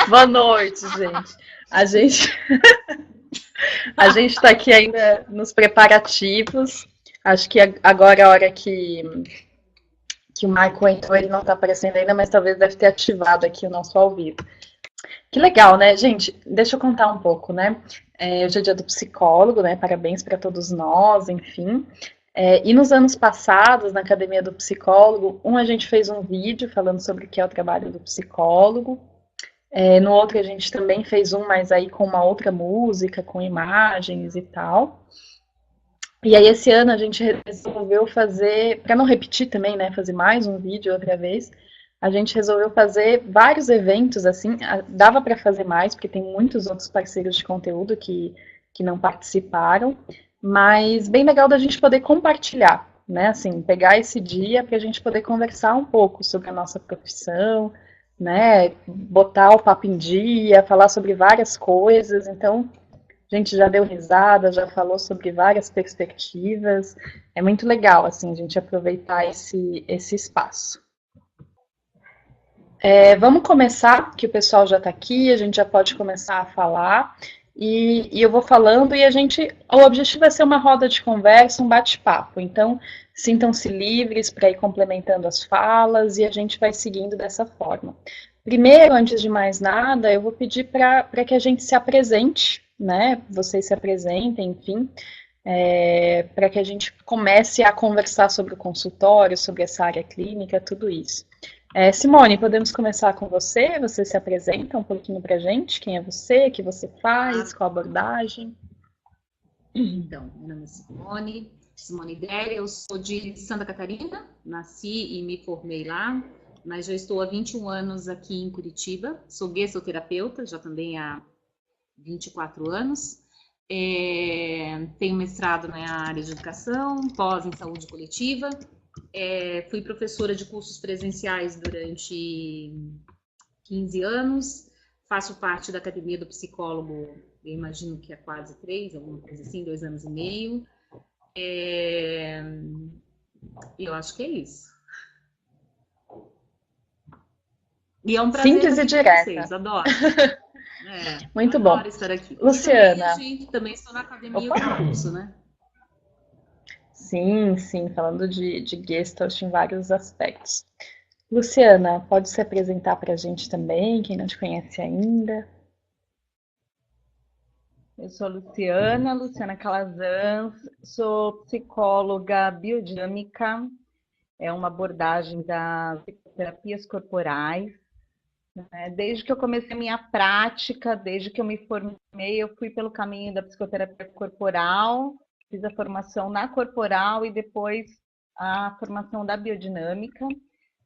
Boa noite, gente. A gente a gente está aqui ainda nos preparativos. Acho que agora é a hora que o Marco entrou, ele não está aparecendo ainda, mas talvez deve ter ativado aqui o nosso ao vivo. Que legal, né, gente? Deixa eu contar um pouco, né? Hoje é dia do psicólogo, né? Parabéns para todos nós, enfim. E nos anos passados, na Academia do Psicólogo, a gente fez um vídeo falando sobre o que é o trabalho do psicólogo. No outro a gente também fez um, mas aí com uma outra música, com imagens e tal. E aí esse ano a gente resolveu fazer, para não repetir também, né, fazer mais um vídeo outra vez, a gente resolveu fazer vários eventos assim, dava para fazer mais, porque tem muitos outros parceiros de conteúdo que não participaram, mas bem legal da gente poder compartilhar, né, assim, pegar esse dia para a gente poder conversar um pouco sobre a nossa profissão, né, botar o papo em dia, falar sobre várias coisas, então a gente já deu risada, já falou sobre várias perspectivas. É muito legal, assim, a gente aproveitar esse espaço. Vamos começar, que o pessoal já está aqui, a gente já pode começar a falar. E eu vou falando e o objetivo é ser uma roda de conversa, um bate-papo. Então, sintam-se livres para ir complementando as falas e a gente vai seguindo dessa forma. Primeiro, antes de mais nada, eu vou pedir para que a gente se apresente, né? Vocês se apresentem, enfim, para que a gente comece a conversar sobre o consultório, sobre essa área clínica, tudo isso. Simone, podemos começar com você? Você se apresenta um pouquinho para a gente? Quem é você? O que você faz? Qual a abordagem? Então, meu nome é Simone Déria, eu sou de Santa Catarina, nasci e me formei lá, mas já estou há 21 anos aqui em Curitiba, sou gestalterapeuta, já também há 24 anos, tenho mestrado na área de educação, pós em saúde coletiva, fui professora de cursos presenciais durante 15 anos, faço parte da Academia do Psicólogo, eu imagino que há quase 3, alguma coisa assim, 2 anos e meio. Eu acho que é isso. E é um prazer Simples estar e aqui com direta. vocês, adoro. Muito Adoro bom. estar aqui. E Luciana. também estou na academia Opa. do curso, né? Sim, sim, falando de Gestalt em vários aspectos. Luciana, pode se apresentar para a gente também, quem não te conhece ainda? Eu sou a Luciana Calazans, sou psicóloga biodinâmica, é uma abordagem das terapias corporais. Né? Desde que eu comecei a minha prática, desde que eu me formei, eu fui pelo caminho da psicoterapia corporal, fiz a formação na corporal e depois a formação da biodinâmica.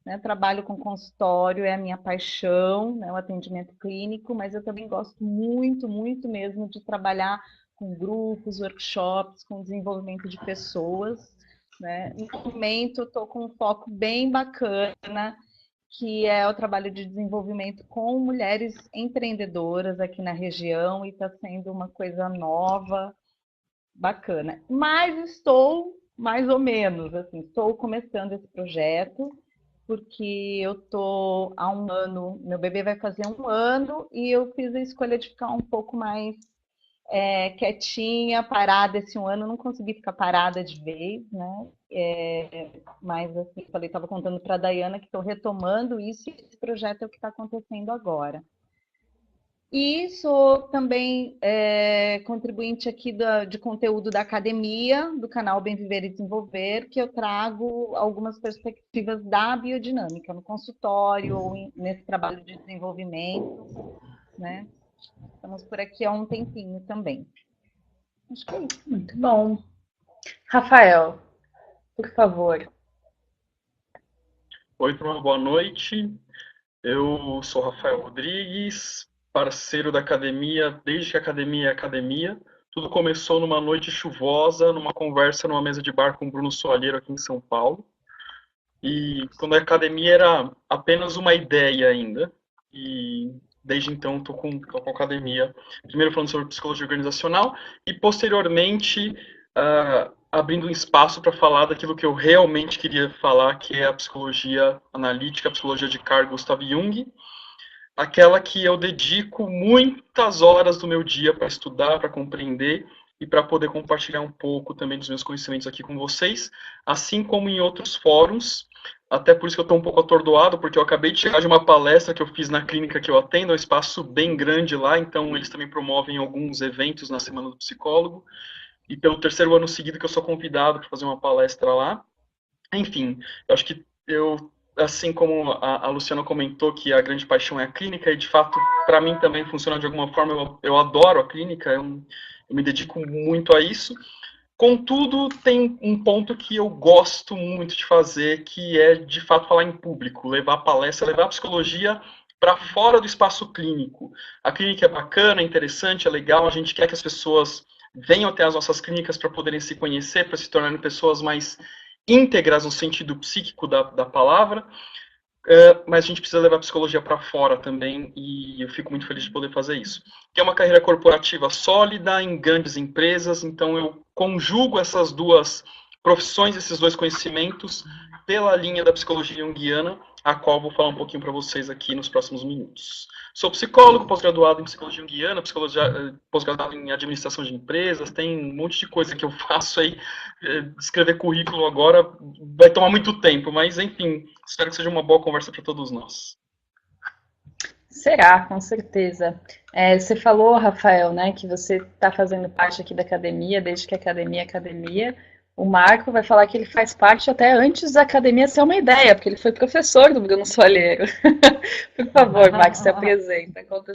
Né? Trabalho com consultório, é a minha paixão, né? O atendimento clínico, mas eu também gosto muito, muito mesmo de trabalhar com grupos, workshops, com desenvolvimento de pessoas. Né? No momento, estou com um foco bem bacana, que é o trabalho de desenvolvimento com mulheres empreendedoras aqui na região, e está sendo uma coisa nova, bacana. Mas estou mais ou menos, assim, estou começando esse projeto, porque eu tô há um ano, meu bebê vai fazer um ano e eu fiz a escolha de ficar um pouco mais quietinha, parada esse um ano, não consegui ficar parada de vez, né? Mas assim, falei, estava contando para a Dayana que estou retomando isso e esse projeto é o que está acontecendo agora. E sou também contribuinte aqui de conteúdo da academia, do canal Bem Viver e Desenvolver, que eu trago algumas perspectivas da biodinâmica no consultório ou nesse trabalho de desenvolvimento, né? Estamos por aqui há um tempinho também. Acho que é isso. Muito bom. Rafael, por favor. Oi, turma, boa noite. Eu sou Rafael Rodrigues, parceiro da academia, desde que a academia é academia. Tudo começou numa noite chuvosa, numa conversa numa mesa de bar com o Bruno Soalheiro aqui em São Paulo. E quando a academia era apenas uma ideia ainda. E desde então estou com a academia, primeiro falando sobre psicologia organizacional e posteriormente abrindo um espaço para falar daquilo que eu realmente queria falar, que é a psicologia analítica, a psicologia de Carl Gustav Jung. aquela que eu dedico muitas horas do meu dia para estudar, para compreender e para poder compartilhar um pouco também dos meus conhecimentos aqui com vocês, assim como em outros fóruns. Até por isso que eu estou um pouco atordoado, porque eu acabei de chegar de uma palestra que eu fiz na clínica que eu atendo, é um espaço bem grande lá, então eles também promovem alguns eventos na Semana do Psicólogo, e pelo terceiro ano seguido que eu sou convidado para fazer uma palestra lá. Enfim, eu acho que assim como a Luciana comentou que a grande paixão é a clínica, e de fato, para mim também funciona de alguma forma, eu adoro a clínica, eu me dedico muito a isso. Contudo, tem um ponto que eu gosto muito de fazer, que é, de fato, falar em público, levar a palestra, levar a psicologia para fora do espaço clínico. A clínica é bacana, é interessante, é legal, a gente quer que as pessoas venham até as nossas clínicas para poderem se conhecer, para se tornarem pessoas mais íntegras no sentido psíquico da palavra, mas a gente precisa levar a psicologia para fora também, e eu fico muito feliz de poder fazer isso. Que é uma carreira corporativa sólida, em grandes empresas, então eu conjugo essas duas profissões, esses dois conhecimentos, pela linha da psicologia junguiana, a qual vou falar um pouquinho para vocês aqui nos próximos minutos. Sou psicólogo, pós-graduado em psicologia junguiana, pós-graduado em administração de empresas, tem um monte de coisa que eu faço aí. Escrever currículo agora vai tomar muito tempo, mas enfim, espero que seja uma boa conversa para todos nós. Será, com certeza. Você falou, Rafael, né, que você está fazendo parte aqui da academia, desde que a academia é academia. O Marco vai falar que ele faz parte até antes da academia ser uma ideia, porque ele foi professor do Bruno Soalheiro. Por favor, Marco, se apresenta, conta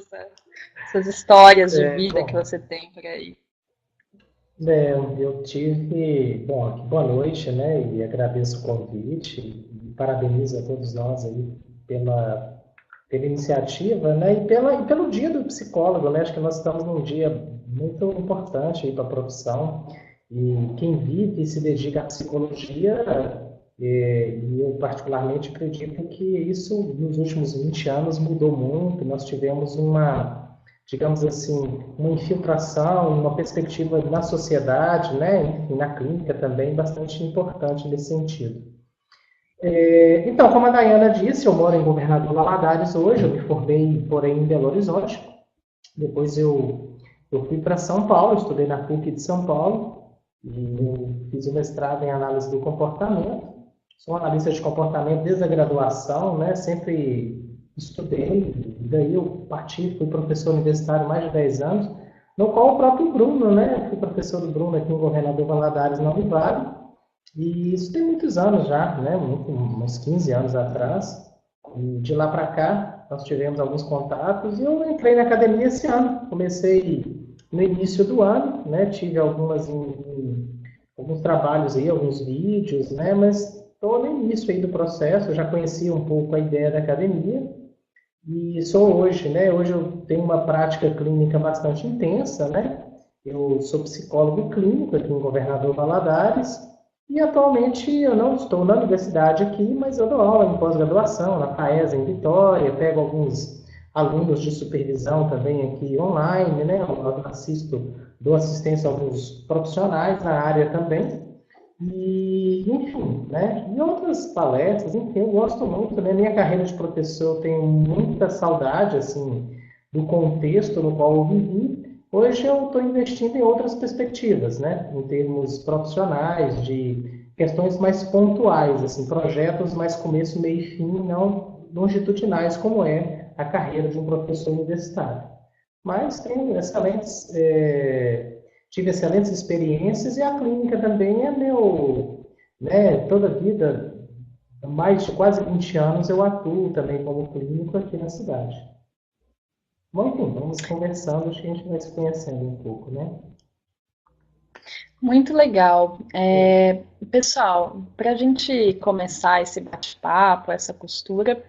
essas histórias de vida que você tem por aí. Eu tive, bom, aqui, boa noite, né, e agradeço o convite, e parabenizo a todos nós aí pela iniciativa, né, e pelo dia do psicólogo, né, acho que nós estamos num dia muito importante aí para a profissão, e quem vive e se dedica à psicologia, e eu particularmente acredito que isso nos últimos 20 anos mudou muito, nós tivemos digamos assim, uma infiltração, uma perspectiva na sociedade, né, enfim, na clínica também, bastante importante nesse sentido. Então, como a Dayana disse, eu moro em Governador Valadares hoje, eu me formei, porém, em Belo Horizonte. Depois eu fui para São Paulo, estudei na PUC de São Paulo, e eu fiz o mestrado em análise do comportamento. Sou analista de comportamento desde a graduação, né, sempre estudei, e daí eu fui professor universitário há mais de 10 anos, no qual o próprio Bruno, né, fui professor do Bruno aqui em Governador Valadares, na Univale, e isso tem muitos anos já, né, uns 15 anos atrás, e de lá para cá nós tivemos alguns contatos, e eu entrei na academia esse ano, comecei no início do ano, né, tive alguns trabalhos aí, alguns vídeos, né, mas estou no início aí do processo, eu já conhecia um pouco a ideia da academia, e sou hoje, né? Hoje eu tenho uma prática clínica bastante intensa, né? Eu sou psicólogo clínico aqui em Governador Valadares e atualmente eu não estou na universidade aqui, mas eu dou aula em pós-graduação, na FAES em Vitória, pego alguns alunos de supervisão também aqui online, né? Eu dou assistência a alguns profissionais na área também. E, enfim, né? E outras palestras, enfim, eu gosto muito, né? Minha carreira de professor, eu tenho muita saudade, assim, do contexto no qual eu vivi. Hoje eu estou investindo em outras perspectivas, né? Em termos profissionais, de questões mais pontuais, assim, projetos mais começo, meio e fim, não longitudinais, como é a carreira de um professor universitário. Mas tenho tive excelentes experiências, e a clínica também é né, toda a vida, há mais de quase 20 anos eu atuo também como clínico aqui na cidade. Bom, enfim, vamos conversando, acho que a gente vai se conhecendo um pouco, né? Muito legal. Pessoal, para a gente começar esse bate-papo, essa costura,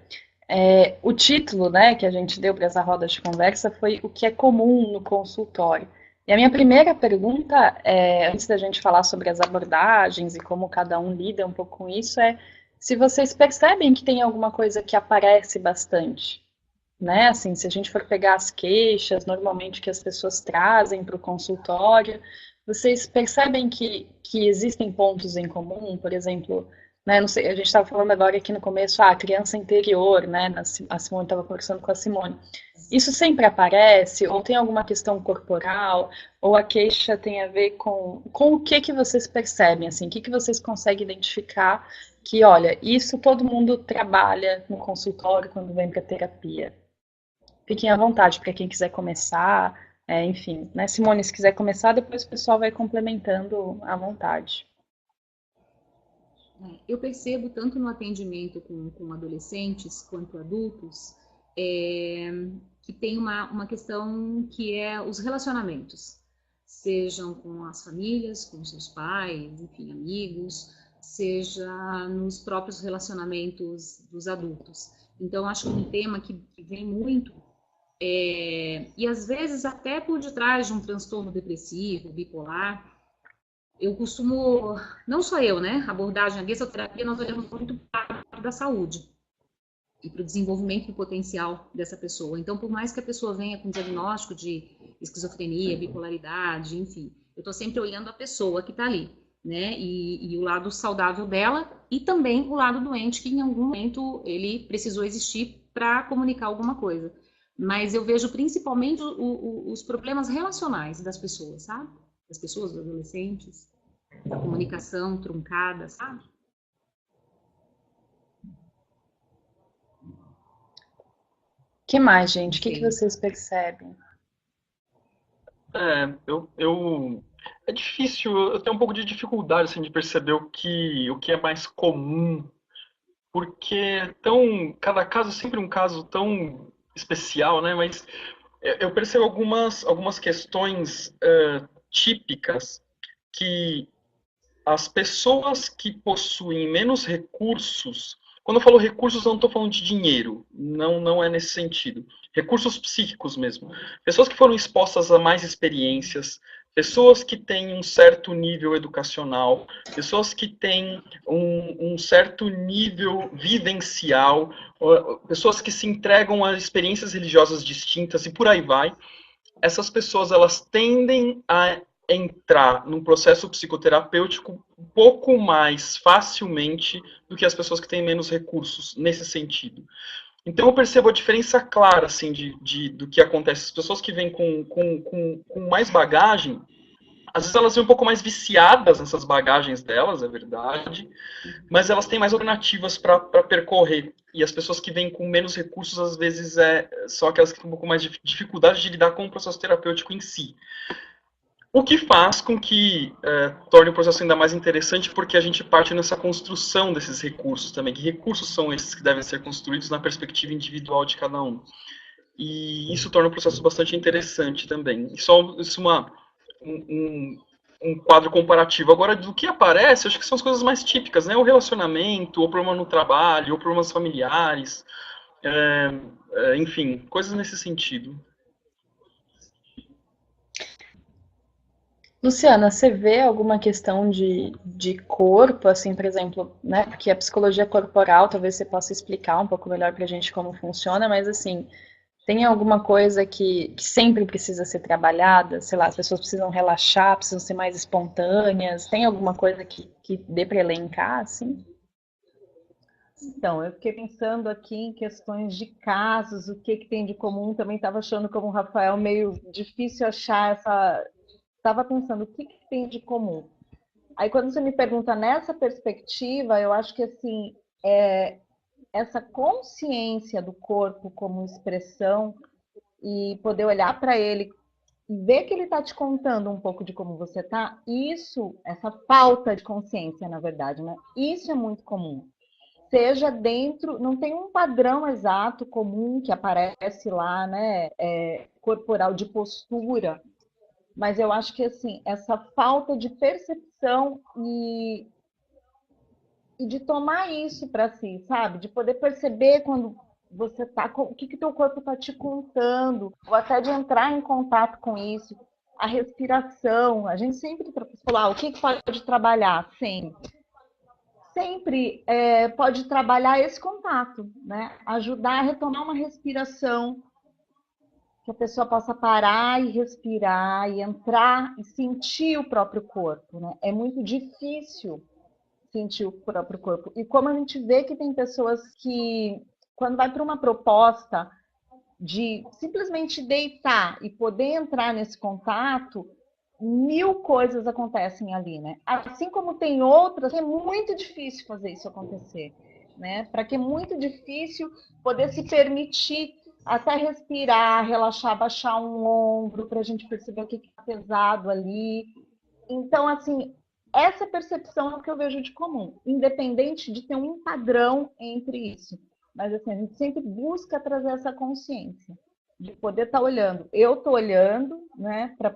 o título, né, que a gente deu para essa roda de conversa foi o que é comum no consultório. E a minha primeira pergunta, antes da gente falar sobre as abordagens e como cada um lida um pouco com isso, é se vocês percebem que tem alguma coisa que aparece bastante, né? Assim, se a gente for pegar as queixas, normalmente que as pessoas trazem para o consultório, vocês percebem que existem pontos em comum, por exemplo, né, não sei, a gente estava falando agora aqui no começo, a criança interior, né, a Simone estava conversando com a Simone. Isso sempre aparece, ou tem alguma questão corporal, ou a queixa tem a ver com o que vocês percebem, assim, o que vocês conseguem identificar que, olha, isso todo mundo trabalha no consultório quando vem para terapia. Fiquem à vontade para quem quiser começar, enfim, né, Simone, se quiser começar, depois o pessoal vai complementando à vontade. Eu percebo tanto no atendimento com adolescentes quanto adultos, que tem uma questão que é os relacionamentos, sejam com as famílias, com seus pais, enfim, amigos, seja nos próprios relacionamentos dos adultos. Então, acho que um tema que vem muito, e às vezes até por detrás de um transtorno depressivo, bipolar, eu costumo, não só eu, né, abordagem, a gestalterapia, nós olhamos muito para a da saúde e para o desenvolvimento do potencial dessa pessoa. Então, por mais que a pessoa venha com diagnóstico de esquizofrenia, bipolaridade, enfim, eu estou sempre olhando a pessoa que está ali, né, e o lado saudável dela e também o lado doente que em algum momento ele precisou existir para comunicar alguma coisa. Mas eu vejo principalmente os problemas relacionais das pessoas, sabe? Das pessoas, dos adolescentes, da comunicação truncada, sabe? O que mais, gente? O que vocês percebem? É difícil, eu tenho um pouco de dificuldade assim, de perceber o que é mais comum, porque cada caso é sempre um caso tão especial, né? Mas eu percebo algumas questões típicas que as pessoas que possuem menos recursos, quando eu falo recursos, eu não estou falando de dinheiro, não é nesse sentido. Recursos psíquicos mesmo. Pessoas que foram expostas a mais experiências, pessoas que têm um certo nível educacional, pessoas que têm um certo nível vivencial, pessoas que se entregam a experiências religiosas distintas e por aí vai. Essas pessoas elas tendem a entrar num processo psicoterapêutico um pouco mais facilmente do que as pessoas que têm menos recursos nesse sentido. Então eu percebo a diferença clara assim, do que acontece. As pessoas que vêm com mais bagagem, às vezes elas vêm um pouco mais viciadas nessas bagagens delas, é verdade, mas elas têm mais alternativas para percorrer. E as pessoas que vêm com menos recursos, às vezes, são aquelas que têm um pouco mais de dificuldade de lidar com o processo terapêutico em si. O que faz com que torne o processo ainda mais interessante, porque a gente parte nessa construção desses recursos também. Que recursos são esses que devem ser construídos na perspectiva individual de cada um? E isso torna o processo bastante interessante também. Isso um quadro comparativo. Agora, do que aparece, acho que são as coisas mais típicas, né? O relacionamento, ou problema no trabalho, ou problemas familiares, enfim, coisas nesse sentido. Luciana, você vê alguma questão de corpo, assim, por exemplo, né? Porque a psicologia corporal, talvez você possa explicar um pouco melhor pra gente como funciona, mas assim, tem alguma coisa que sempre precisa ser trabalhada? Sei lá, as pessoas precisam relaxar, precisam ser mais espontâneas? Tem alguma coisa que dê para elencar, assim? Então, eu fiquei pensando aqui em questões de casos, o que tem de comum. Também estava achando, como o Rafael, meio difícil achar essa. Estava pensando, o que tem de comum? Aí, quando você me pergunta nessa perspectiva, eu acho que, assim, essa consciência do corpo como expressão e poder olhar para ele e ver que ele está te contando um pouco de como você está, isso, essa falta de consciência, na verdade, né? Isso é muito comum. Seja dentro, não tem um padrão exato comum que aparece lá, né? Corporal de postura, mas eu acho que assim, essa falta de percepção e de tomar isso para si, sabe? De poder perceber quando você tá com o que teu corpo está te contando, ou até de entrar em contato com isso, a respiração. A gente sempre fala, o que pode trabalhar? Sempre pode trabalhar esse contato, né? Ajudar a retomar uma respiração, que a pessoa possa parar e respirar e entrar e sentir o próprio corpo, né? É muito difícil sentir o próprio corpo. E como a gente vê que tem pessoas que, quando vai para uma proposta de simplesmente deitar e poder entrar nesse contato, 1000 coisas acontecem ali, né? Assim como tem outras, é muito difícil fazer isso acontecer, né? Para que é muito difícil poder se permitir até respirar, relaxar, baixar um ombro, para a gente perceber o que está pesado ali. Então, assim, essa percepção é o que eu vejo de comum, independente de ter um padrão entre isso. Mas, assim, a gente sempre busca trazer essa consciência de poder estar olhando. Eu estou olhando, né, para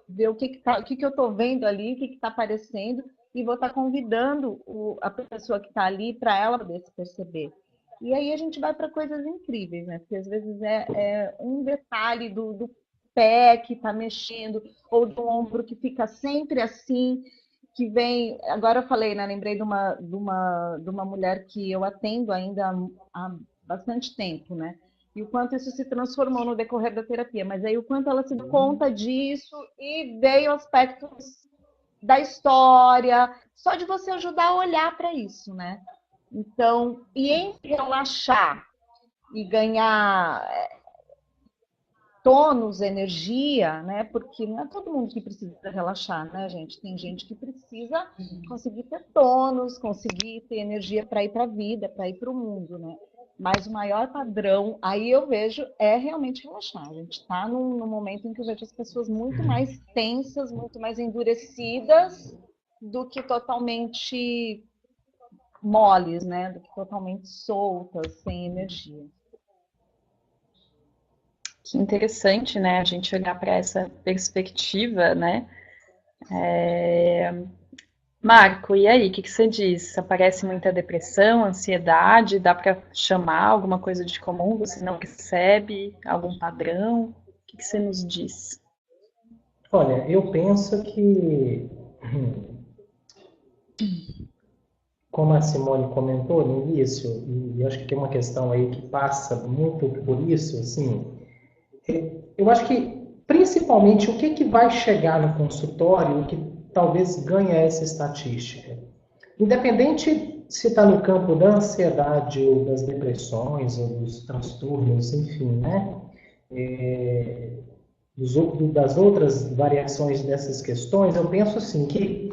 ver o que eu estou vendo ali, o que está aparecendo, e vou estar convidando a pessoa que está ali para ela poder se perceber. E aí a gente vai para coisas incríveis, né? Porque às vezes é um detalhe do pé que está mexendo, ou do ombro que fica sempre assim, que vem. Agora eu falei, né? Lembrei de uma mulher que eu atendo ainda há bastante tempo, né? E o quanto isso se transformou no decorrer da terapia, mas aí o quanto ela se deu conta disso e veio aspectos da história, só de você ajudar a olhar para isso, né? Então, e entre relaxar e ganhar tônus, energia, né? Porque não é todo mundo que precisa relaxar, né, gente? Tem gente que precisa conseguir ter tônus, conseguir ter energia para ir para a vida, para ir para o mundo, né? Mas o maior padrão, aí eu vejo, é realmente relaxar. A gente está num momento em que eu vejo as pessoas muito mais tensas, muito mais endurecidas do que totalmente moles, né? Do que totalmente soltas, sem energia. Que interessante, né? A gente olhar para essa perspectiva, né? Marco, e aí, o que você diz? Aparece muita depressão, ansiedade? Dá para chamar alguma coisa de comum? Você não percebe algum padrão? O que você nos diz? Olha, eu penso que, como a Simone comentou no início, e acho que tem uma questão aí que passa muito por isso, assim, eu acho que, principalmente, o que vai chegar no consultório que talvez ganhe essa estatística. Independente se está no campo da ansiedade ou das depressões ou dos transtornos, enfim, né? Das outras variações dessas questões, eu penso assim que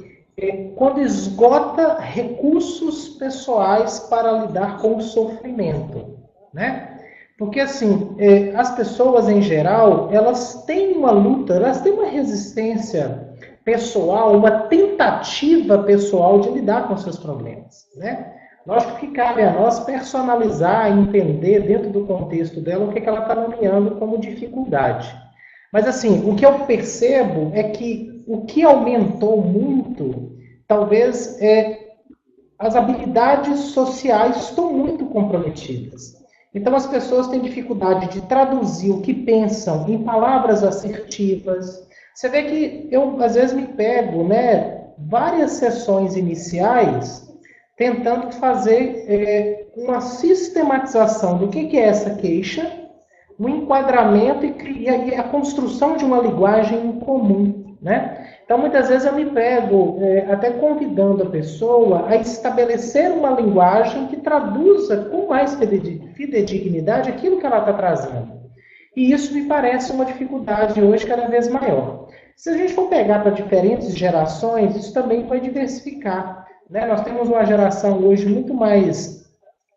quando esgota recursos pessoais para lidar com o sofrimento, né? Porque, assim, as pessoas, em geral, elas têm uma luta, elas têm uma resistência pessoal, uma tentativa pessoal de lidar com seus problemas, né? Lógico que cabe a nós personalizar, entender dentro do contexto dela o que ela está nomeando como dificuldade. Mas, assim, o que eu percebo é que o que aumentou muito, talvez, as habilidades sociais estão muito comprometidas. Então, as pessoas têm dificuldade de traduzir o que pensam em palavras assertivas. Você vê que eu, às vezes, me pego, né, várias sessões iniciais tentando fazer uma sistematização do que é essa queixa, um enquadramento e a construção de uma linguagem em comum, né? Então, muitas vezes eu me pego até convidando a pessoa a estabelecer uma linguagem que traduza com mais fidedignidade aquilo que ela está trazendo. E isso me parece uma dificuldade hoje cada vez maior. Se a gente for pegar para diferentes gerações, isso também vai diversificar, né? Nós temos uma geração hoje muito mais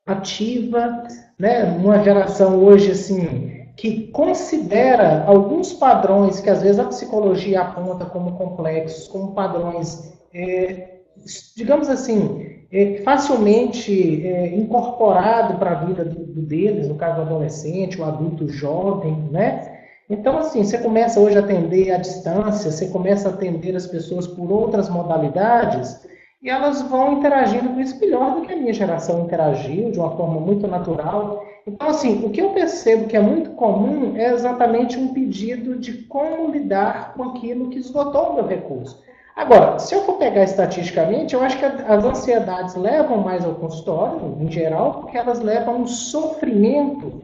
ativa, né? Uma geração hoje, assim, que considera alguns padrões que às vezes a psicologia aponta como complexos, como padrões, digamos assim, facilmente incorporado para a vida deles, no caso do adolescente, o adulto jovem, né? Então, assim, você começa hoje a atender à distância, você começa a atender as pessoas por outras modalidades, e elas vão interagindo com isso melhor do que a minha geração interagiu, de uma forma muito natural. Então, assim, o que eu percebo que é muito comum é exatamente um pedido de como lidar com aquilo que esgotou o meu recurso. Agora, se eu for pegar estatisticamente, eu acho que as ansiedades levam mais ao consultório, em geral, porque elas levam a um sofrimento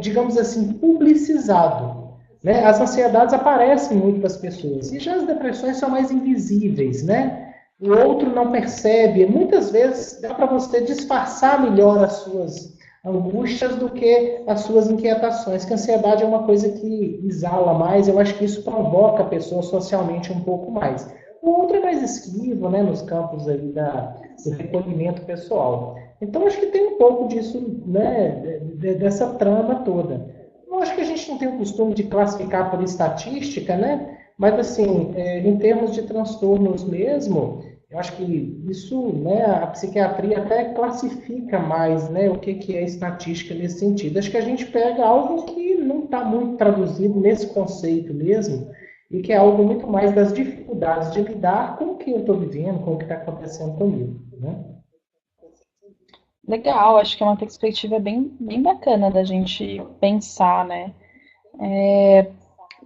digamos assim, publicizado. Né? As ansiedades aparecem muito para as pessoas, e já as depressões são mais invisíveis, né? O outro não percebe. Muitas vezes dá para você disfarçar melhor as suas angústias do que as suas inquietações, que a ansiedade é uma coisa que exala mais, eu acho que isso provoca a pessoa socialmente um pouco mais. O outro é mais esquivo, né, nos campos aí do recolhimento pessoal. Então, acho que tem um pouco disso, né, dessa trama toda. Eu acho que a gente não tem o costume de classificar por estatística, né, mas, assim, em termos de transtornos mesmo, eu acho que isso, né, a psiquiatria até classifica mais, né, o que é estatística nesse sentido. Acho que a gente pega algo que não está muito traduzido nesse conceito mesmo, e que é algo muito mais das dificuldades de lidar com o que eu estou vivendo, com o que está acontecendo comigo, né? Legal, acho que é uma perspectiva bem bacana da gente pensar, né?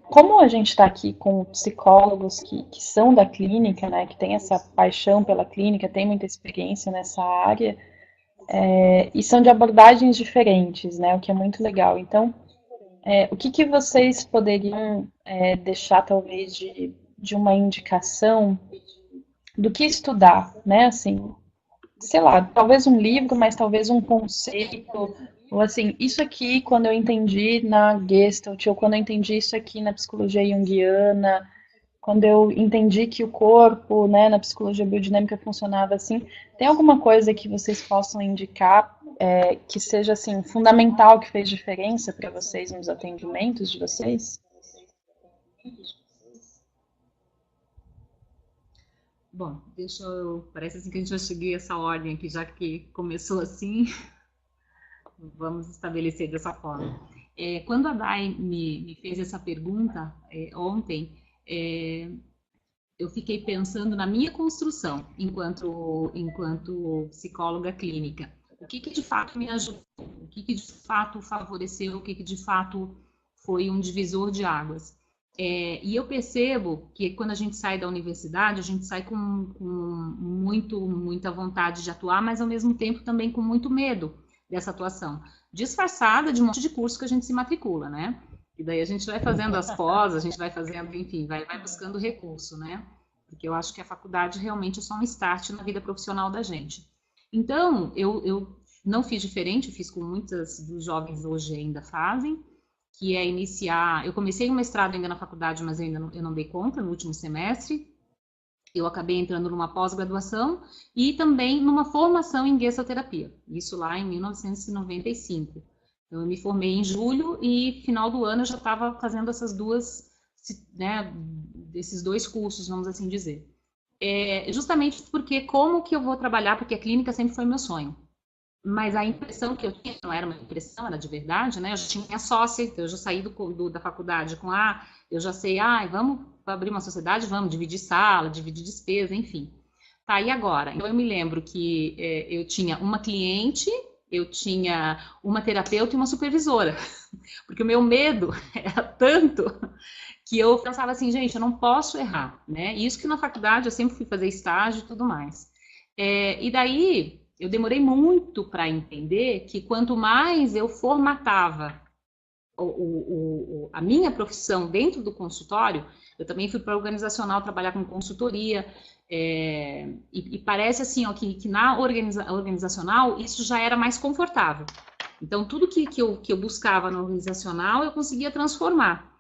Como a gente está aqui com psicólogos que são da clínica, né, que tem essa paixão pela clínica, tem muita experiência nessa área, e são de abordagens diferentes, né, o que é muito legal. Então, o que vocês poderiam deixar, talvez, de uma indicação do que estudar, né, assim, sei lá, talvez um livro, mas talvez um conceito, ou assim, isso aqui quando eu entendi na Gestalt, ou quando eu entendi isso aqui na psicologia junguiana, quando eu entendi que o corpo, né, na psicologia biodinâmica funcionava assim, tem alguma coisa que vocês possam indicar que seja, assim, fundamental, que fez diferença para vocês nos atendimentos de vocês? Bom, parece assim que a gente já seguir essa ordem aqui, já que começou assim, vamos estabelecer dessa forma. Quando a Dai me fez essa pergunta ontem, eu fiquei pensando na minha construção enquanto psicóloga clínica. O que de fato me ajudou? O que de fato favoreceu? O que de fato foi um divisor de águas? E eu percebo que quando a gente sai da universidade, a gente sai com muita vontade de atuar, mas ao mesmo tempo também com muito medo dessa atuação, disfarçada de um monte de curso que a gente se matricula, né? E daí a gente vai fazendo as pós, a gente vai fazendo, enfim, vai buscando recurso, né? Porque eu acho que a faculdade realmente é só um start na vida profissional da gente. Então, eu não fiz diferente, eu fiz com muitas dos jovens hoje ainda fazem, que é iniciar... Eu comecei o mestrado ainda na faculdade, mas eu não dei conta no último semestre. Eu acabei entrando numa pós-graduação e também numa formação em gestalterapia. Isso lá em 1995. Então, eu me formei em julho e final do ano eu já estava fazendo essas duas, né, desses dois cursos, vamos assim dizer. Justamente porque como que eu vou trabalhar, porque a clínica sempre foi meu sonho. Mas a impressão que eu tinha, não era uma impressão, era de verdade, né? Eu já tinha sócia, então eu já saí da faculdade com eu já sei, vamos abrir uma sociedade, vamos dividir sala, dividir despesa, enfim. Tá, e agora? Então eu me lembro que eu tinha uma cliente, eu tinha uma terapeuta e uma supervisora, porque o meu medo era tanto que eu pensava assim, gente, eu não posso errar, né? Isso que na faculdade eu sempre fui fazer estágio e tudo mais. E daí... Eu demorei muito para entender que quanto mais eu formatava a minha profissão dentro do consultório, eu também fui para organizacional trabalhar com consultoria, e parece assim, ó, que na organizacional isso já era mais confortável. Então, tudo que eu buscava no organizacional, eu conseguia transformar.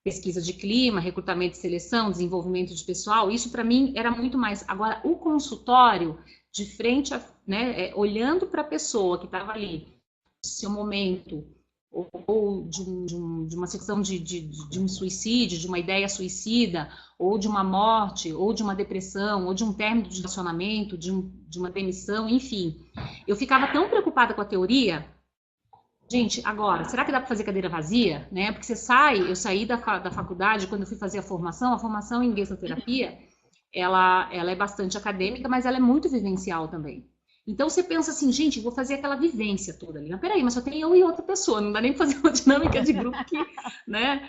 Pesquisa de clima, recrutamento e seleção, desenvolvimento de pessoal, isso para mim era muito mais. Agora, o consultório, de frente, né, olhando para a pessoa que estava ali, seu momento, ou de uma situação de um suicídio, de uma ideia suicida, ou de uma morte, ou de uma depressão, ou de um término de relacionamento, de uma demissão, enfim. Eu ficava tão preocupada com a teoria. Gente, agora, será que dá para fazer cadeira vazia? Né? Porque eu saí da faculdade, quando eu fui fazer a formação em gestalterapia, ela é bastante acadêmica, mas ela é muito vivencial também. Então você pensa assim, gente, vou fazer aquela vivência toda ali. Mas peraí, mas só tem eu e outra pessoa, não dá nem para fazer uma dinâmica de grupo que, né?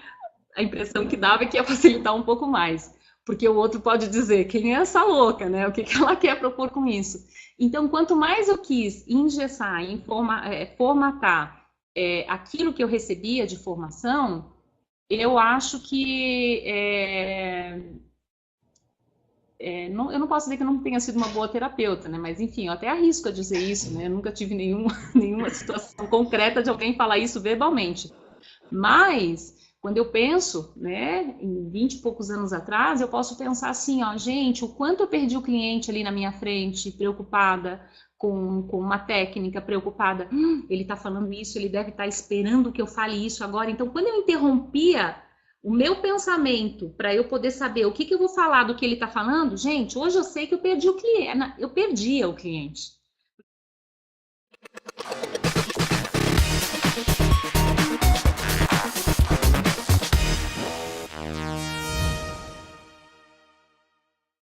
A impressão que dava é que ia facilitar um pouco mais. Porque o outro pode dizer, quem é essa louca, né? O que ela quer propor com isso? Então, quanto mais eu quis engessar, formatar, aquilo que eu recebia de formação, eu acho que eu não posso dizer que eu não tenha sido uma boa terapeuta, né? Mas enfim, eu até arrisco a dizer isso, né? Eu nunca tive nenhuma situação concreta de alguém falar isso verbalmente. Mas quando eu penso, né, em 20 e poucos anos atrás, eu posso pensar assim, ó, gente, o quanto eu perdi o cliente ali na minha frente, preocupada com uma técnica, preocupada, ele está falando isso, ele deve estar esperando que eu fale isso agora. Então, quando eu interrompia o meu pensamento para eu poder saber o que eu vou falar do que ele está falando, gente, hoje eu sei que eu perdi o cliente, eu perdia o cliente.